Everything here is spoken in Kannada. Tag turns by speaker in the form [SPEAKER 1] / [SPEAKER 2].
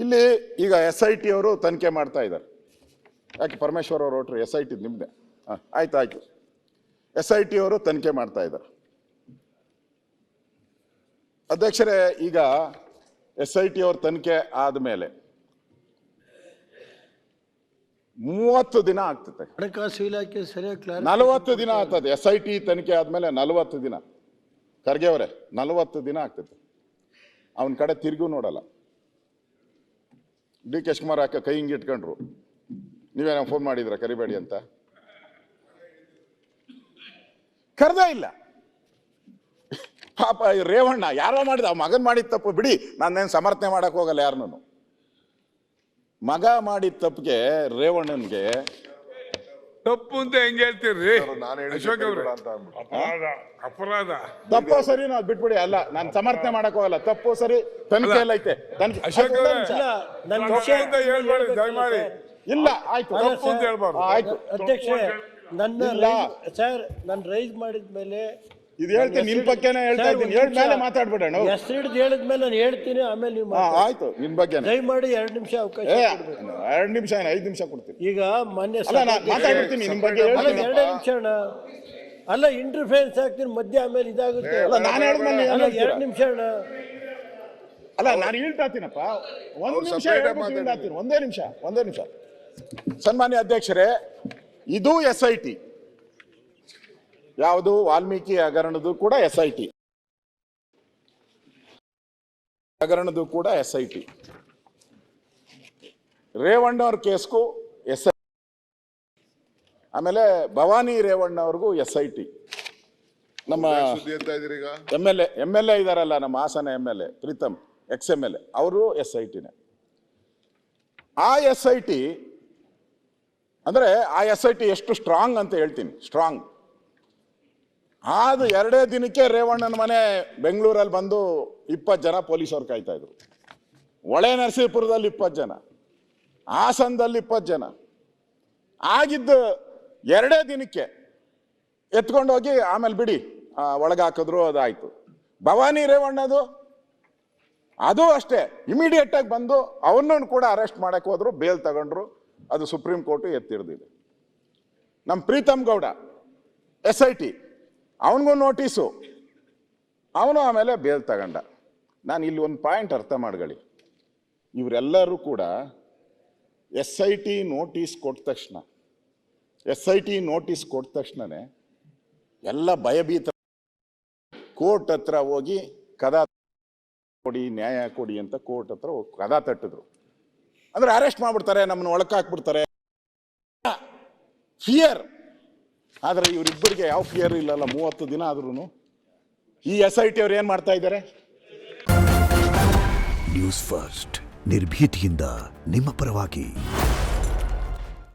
[SPEAKER 1] ಇಲ್ಲಿ ಈಗ SIT ಅವರು ತನಿಖೆ ಮಾಡ್ತಾ ಇದ್ದಾರೆ. ಯಾಕೆ ಪರಮೇಶ್ವರ್ ಅವರು ಹೊರಟ್ರು? SIT ನಿಮ್ಮದೇ. ಆಯ್ತು SIT ಅವರು ತನಿಖೆ ಮಾಡ್ತಾ ಇದ್ದಾರೆ. ಅಧ್ಯಕ್ಷರೇ, ಈಗ SIT ಅವ್ರ ತನಿಖೆ ಆದಮೇಲೆ 30 ದಿನ ಆಗ್ತದೆ.
[SPEAKER 2] ಹಣಕಾಸು ಇಲಾಖೆ ಸರಿಯಾಗಿ
[SPEAKER 1] 40 ದಿನ ಆಗ್ತದೆ. SIT ತನಿಖೆ ಆದ್ಮೇಲೆ 40 ದಿನ. ಖರ್ಗೆ ಅವರೇ, 40 ದಿನ ಆಗ್ತದೆ. ಅವನ ಕಡೆ ತಿರುಗೂ ನೋಡಲ್ಲ. DK ಶಿವಕುಮಾರ್ ಅಕ್ಕ ಕೈ ಹಿಂಗೆ ಇಟ್ಕೊಂಡ್ರು. ನೀವೇನೋ ಫೋನ್ ಮಾಡಿದ್ರ ಕರಿಬೇಡಿ ಅಂತ? ಕರ್ದೇ ಇಲ್ಲ. ಪಾಪ ರೇವಣ್ಣ ಯಾರೋ ಮಾಡಿದ, ಮಗನ್ ಮಾಡಿದ ತಪ್ಪು ಬಿಡಿ, ನಾನೇನು ಸಮರ್ಥನೆ ಮಾಡಕ್ ಹೋಗಲ್ಲ ಯಾರನ್ನು. ಮಗ ಮಾಡಿದ ತಪ್ಪಿಗೆ ರೇವಣ್ಣನ್ಗೆ
[SPEAKER 3] ತಪ್ಪು ಅಂತ ಹೆಂಗ್ ಹೇಳ್ತೀರಿ? ಅಪರಾಧ
[SPEAKER 1] ತಪ್ಪು ಸರಿ ನಾವು ಬಿಟ್ಬಿಡಿ. ಅಲ್ಲ, ನಾನು ಸಮರ್ಥನೆ ಮಾಡಕ್ ಹೋಗಲ್ಲ. ತಪ್ಪು ಸರಿ ತನಿಖೆ ಎಲ್ಲ ಐತೆ. ಇಲ್ಲ, ಆಯ್ತು,
[SPEAKER 3] ತಪ್ಪು ಅಂತ ಹೇಳ್ಬಾರ್ದು.
[SPEAKER 1] ಆಯ್ತು
[SPEAKER 2] ಅಧ್ಯಕ್ಷ, ನನ್ನ ರೈಸ್ ಮಾಡಿದ್ಮೇಲೆ
[SPEAKER 1] ಇದು ಹೇಳ್ತೀನಿ, ನಿನ್ ಬಗ್ಗೆನೇ ಹೇಳ್ತಾ ಇದ್ದೀನಿ. ಹೇಳ್ಮೇಲೆ ಮಾತಾಡ್ಬಿಡೋಣ.
[SPEAKER 2] ಹೆಸರು ಹಿಡಿದು ಹೇಳಿದ್ಮೇಲೆ ನಾನು ಹೇಳ್ತೀನಿ, ಆಮೇಲೆ ನೀವು
[SPEAKER 1] ಆಯ್ತು. ನಿನ್ ಬಗ್ಗೆ
[SPEAKER 2] ದಯಮಾಡಿ 2 ನಿಮಿಷ ಅವಕಾಶ.
[SPEAKER 1] 2 ನಿಮಿಷ 5 ನಿಮಿಷ ಕೊಡ್ತೀನಿ.
[SPEAKER 2] ಈಗ ಮೊನ್ನೆ
[SPEAKER 1] ಮಾತಾಡ್ಬಿಡ್ತೀನಿ ನಿಮ್ ಬಗ್ಗೆ.
[SPEAKER 2] 2 ನಿಮಿಷ ಅಣ್ಣ. ಅಲ್ಲ, ಇಂಟರ್ಫಿಯರೆನ್ಸ್ ಆಗ್ತೀನಿ ಮಧ್ಯ, ಆಮೇಲೆ ಇದಾಗುತ್ತೆ.
[SPEAKER 1] ನಾನು ಹೇಳಿದ್ಮೇಲೆ
[SPEAKER 2] 2 ನಿಮಿಷ ಅಣ್ಣ.
[SPEAKER 1] ಅಲ್ಲ, ನಾನು ಹೇಳ್ತಾತೀನಪ್ಪ. 1 ನಿಮಿಷ ಹೇಳ್ತೀನಿ. ಒಂದೇ ನಿಮಿಷ. ಸನ್ಮಾನ್ಯ ಅಧ್ಯಕ್ಷರೇ, ಇದು SIT. ಯಾವುದು? ವಾಲ್ಮೀಕಿ ಹಗರಣದ್ದು ಕೂಡ SIT. ಹಗರಣದ್ದು ಕೂಡ SIT. ರೇವಣ್ಣವ್ರ ಕೇಸ್ಗೂ SIT. ಆಮೇಲೆ ಭವಾನಿ ರೇವಣ್ಣ ಅವ್ರಿಗೂ SIT. ನಮ್ಮ MLA ಇದಾರಲ್ಲ, ನಮ್ಮ ಹಾಸನ MLA ಪ್ರೀತಮ್ ex-MLA, ಅವರು SIT-ನೇ. ಆ SIT ಅಂದ್ರೆ ಆ SIT ಎಷ್ಟು ಸ್ಟ್ರಾಂಗ್ ಅಂತ ಹೇಳ್ತೀನಿ. ಸ್ಟ್ರಾಂಗ್ ಆದ 2 ದಿನಕ್ಕೆ ರೇವಣ್ಣನ ಮನೆ ಬೆಂಗಳೂರಲ್ಲಿ ಬಂದು 20 ಜನ ಪೊಲೀಸರು ಕಾಯ್ತಾ ಇದ್ರು. ಹೊಳೆ ನರಸೀಪುರದಲ್ಲಿ 20 ಜನ, ಹಾಸನದಲ್ಲಿ 20 ಜನ. ಆಗಿದ್ದು 2 ದಿನಕ್ಕೆ ಎತ್ಕೊಂಡೋಗಿ ಆಮೇಲೆ ಬಿಡಿ ಒಳಗಾಕಿದ್ರು. ಅದಾಯ್ತು. ಭವಾನಿ ರೇವಣ್ಣದು ಅದು ಅಷ್ಟೇ, ಇಮಿಡಿಯೇಟ್ ಆಗಿ ಬಂದು ಅವನನ್ನು ಕೂಡ ಅರೆಸ್ಟ್ ಮಾಡಕ್ಕೆ ಹೋದ್ರು, ಬೇಲ್ ತಗೊಂಡ್ರು. ಅದು ಸುಪ್ರೀಂ ಕೋರ್ಟ್ ಎತ್ತಿಡ್ದಿದೆ. ನಮ್ಮ ಪ್ರೀತಮ್ ಗೌಡ SIT, ಅವನಿಗೂ ನೋಟಿಸು, ಅವನು ಆಮೇಲೆ ಬೇಲ್ ತಗೊಂಡ. ನಾನು ಇಲ್ಲಿ ಒಂದು ಪಾಯಿಂಟ್ ಅರ್ಥ ಮಾಡ್ಕೊಳ್ಳಿ. ಇವರೆಲ್ಲರೂ ಕೂಡ SIT ನೋಟಿಸ್ ಕೊಟ್ಟ ತಕ್ಷಣನೇ ಎಲ್ಲ ಭಯಭೀತ ಕೋರ್ಟ್ ಹತ್ರ ಹೋಗಿ ಕದ ಕೊಡಿ, ನ್ಯಾಯ ಕೊಡಿ ಅಂತ ಕೋರ್ಟ್ ಹತ್ರ ಹೋಗಿ ಕದ ತಟ್ಟಿದ್ರು. ಅಂದ್ರೆ ಅರೆಸ್ಟ್ ಮಾಡ್ಬಿಡ್ತಾರೆ, ನಮ್ಮನ್ನು ಒಳಕಾಕ್ಬಿಡ್ತಾರೆ, ಫಿಯರ್. ಆದ್ರೆ ಇವರಿಬ್ಬರಿಗೆ ಯಾವ ಫಿಯರ್ ಇಲ್ಲಲ್ಲ. 30 ದಿನ ಆದ್ರೂ ಈ SIT ಅವ್ರು ಏನ್ ಮಾಡ್ತಾ ಇದ್ದಾರೆ?
[SPEAKER 4] ನ್ಯೂಸ್ ಫಸ್ಟ್, ನಿರ್ಭೀತಿಯಿಂದ ನಿಮ್ಮ ಪರವಾಗಿ.